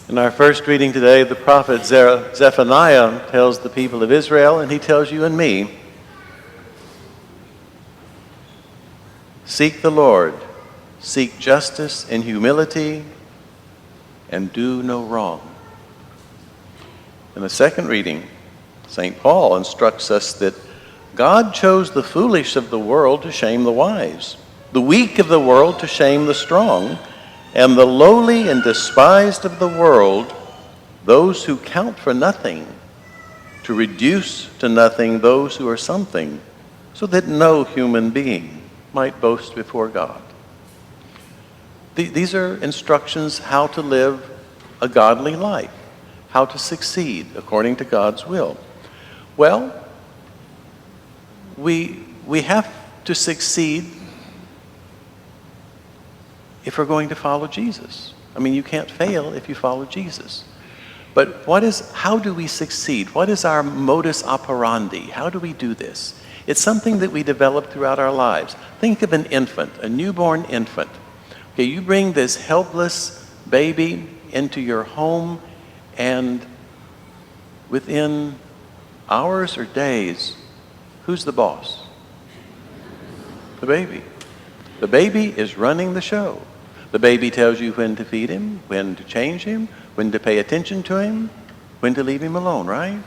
In our first reading today, the prophet Zephaniah tells the people of Israel, and he tells you and me, seek the Lord, seek justice and humility, and do no wrong. In the second reading, St. Paul instructs us that God chose the foolish of the world to shame the wise, the weak of the world to shame the strong, and the lowly and despised of the world, those who count for nothing, to reduce to nothing those who are something, so that no human being might boast before God. These are instructions how to live a godly life, how to succeed according to God's will. Well, we have to succeed if we're going to follow Jesus. I mean, you can't fail if you follow Jesus. But how do we succeed? What is our modus operandi? How do we do this? It's something that we develop throughout our lives. Think of an infant, a newborn infant. Okay, you bring this helpless baby into your home, and within hours or days, who's the boss? The baby. The baby is running the show. The baby tells you when to feed him, when to change him, when to pay attention to him, when to leave him alone, right?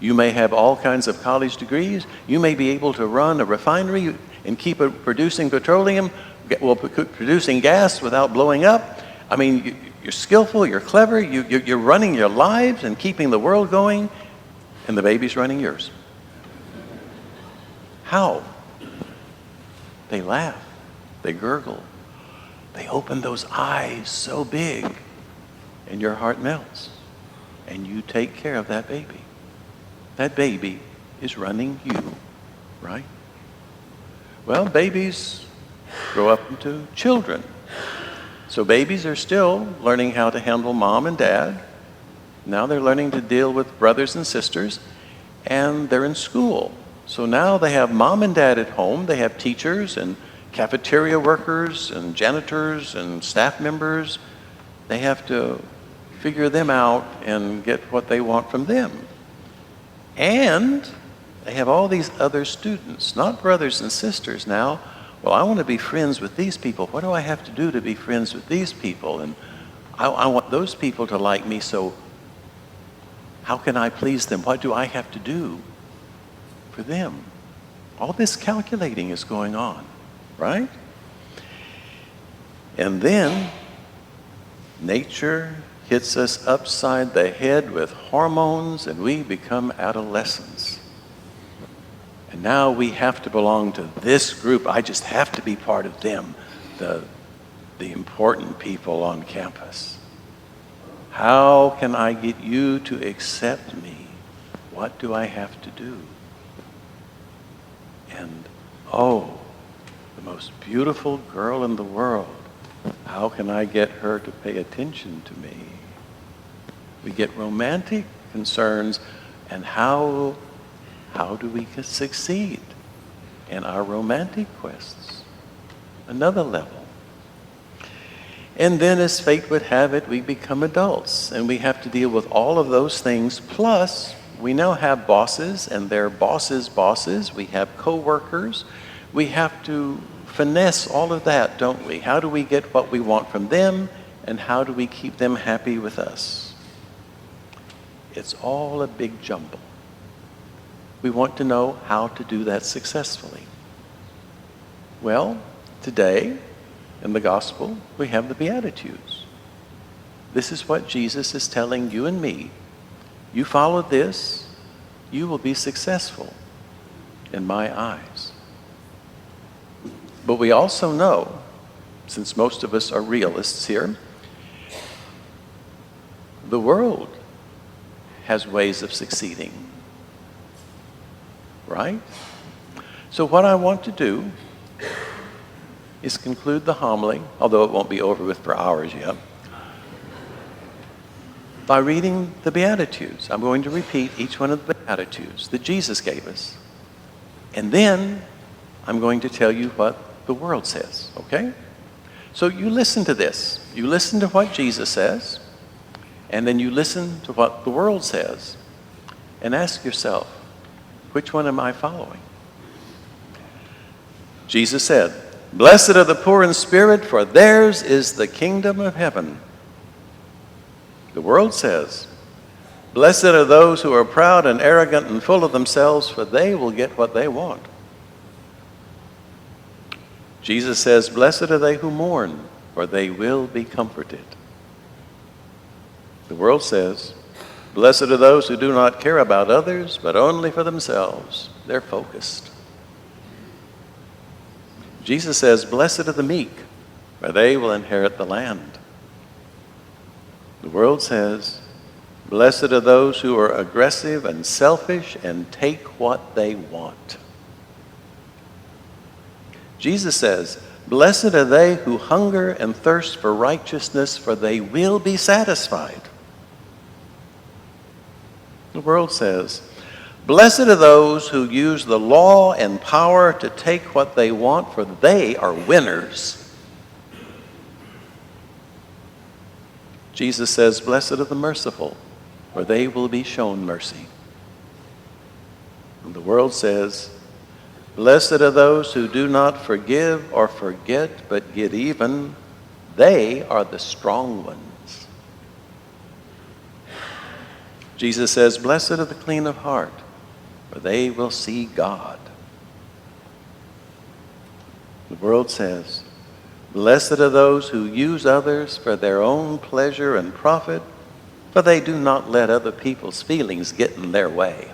You may have all kinds of college degrees. You may be able to run a refinery and keep producing petroleum, producing gas without blowing up. I mean, you're skillful, you're clever, you're running your lives and keeping the world going, and the baby's running yours. How? They laugh, they gurgle, they open those eyes so big, and your heart melts, and you take care of that baby. That baby is running you, right? Well, babies grow up into children. So babies are still learning how to handle mom and dad. Now they're learning to deal with brothers and sisters, and they're in school. So now they have mom and dad at home. They have teachers and cafeteria workers and janitors and staff members. They have to figure them out and get what they want from them. And they have all these other students, not brothers and sisters now. Well, I want to be friends with these people. What do I have to do to be friends with these people? And I want those people to like me, so how can I please them? What do I have to do for them? All this calculating is going on, right? And then nature hits us upside the head with hormones, and we become adolescents. And now we have to belong to this group. I just have to be part of them, the important people on campus. How can I get you to accept me? What do I have to do? And oh, the most beautiful girl in the world, how can I get her to pay attention to me? We get romantic concerns, and how do we succeed in our romantic quests? Another level. And then, as fate would have it, we become adults, and we have to deal with all of those things. Plus, we now have bosses, and they're bosses' bosses. We have co-workers. We have to finesse all of that, don't we? How do we get what we want from them, and how do we keep them happy with us? It's all a big jumble. We want to know how to do that successfully. Well, today in the gospel, we have the Beatitudes. This is what Jesus is telling you and me. You follow this, you will be successful in my eyes. But we also know, since most of us are realists here, the world has ways of succeeding. Right? So what I want to do is conclude the homily, although it won't be over with for hours yet, by reading the Beatitudes. I'm going to repeat each one of the Beatitudes that Jesus gave us. And then I'm going to tell you what the world says, okay? So you listen to this. You listen to what Jesus says, And then you listen to what the world says and ask yourself, which one am I following? Jesus said, "Blessed are the poor in spirit, for theirs is the kingdom of heaven." The world says, "Blessed are those who are proud and arrogant and full of themselves, for they will get what they want." Jesus says, "Blessed are they who mourn, for they will be comforted." The world says, "Blessed are those who do not care about others, but only for themselves." They're focused. Jesus says, "Blessed are the meek, for they will inherit the land." The world says, "Blessed are those who are aggressive and selfish and take what they want." Jesus says, "Blessed are they who hunger and thirst for righteousness, for they will be satisfied." The world says, "Blessed are those who use the law and power to take what they want, for they are winners." Jesus says, "Blessed are the merciful, for they will be shown mercy." And the world says, "Blessed are those who do not forgive or forget, but get even. They are the strong ones." Jesus says, "Blessed are the clean of heart, for they will see God." The world says, "Blessed are those who use others for their own pleasure and profit, for they do not let other people's feelings get in their way."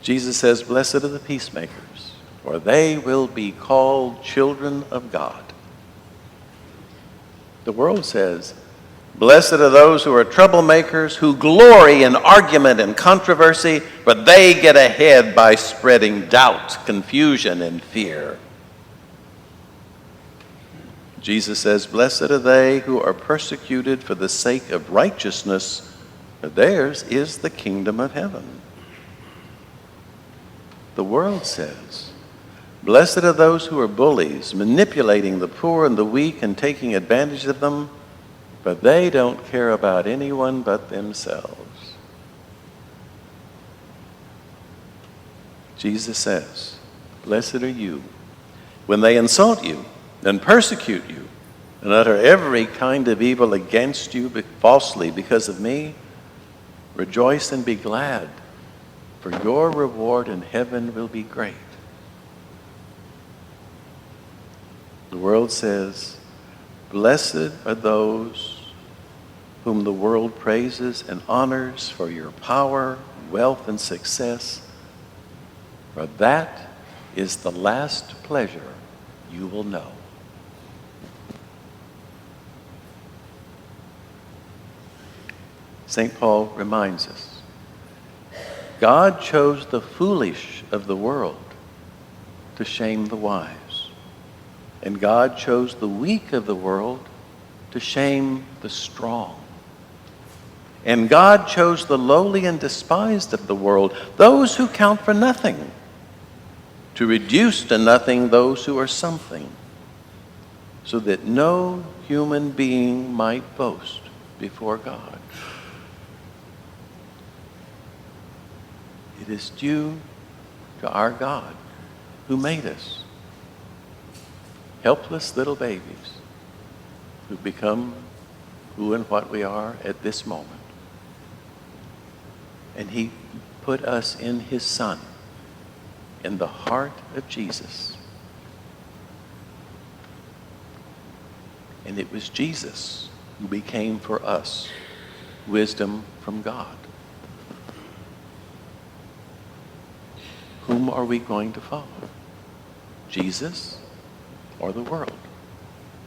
Jesus says, "Blessed are the peacemakers, for they will be called children of God." The world says, "Blessed are those who are troublemakers, who glory in argument and controversy, but they get ahead by spreading doubt, confusion, and fear." Jesus says, "Blessed are they who are persecuted for the sake of righteousness, for theirs is the kingdom of heaven." The world says, "Blessed are those who are bullies, manipulating the poor and the weak and taking advantage of them, but they don't care about anyone but themselves." Jesus says, "Blessed are you when they insult you and persecute you and utter every kind of evil against you falsely because of me. Rejoice and be glad, for your reward in heaven will be great." The world says, "Blessed are those whom the world praises and honors for your power, wealth, and success, for that is the last pleasure you will know." St. Paul reminds us, God chose the foolish of the world to shame the wise, and God chose the weak of the world to shame the strong. And God chose the lowly and despised of the world, those who count for nothing, to reduce to nothing those who are something, so that no human being might boast before God. It is due to our God who made us, helpless little babies who become who and what we are at this moment. And he put us in his Son, in the heart of Jesus. And it was Jesus who became for us wisdom from God. Whom are we going to follow? Jesus or the world?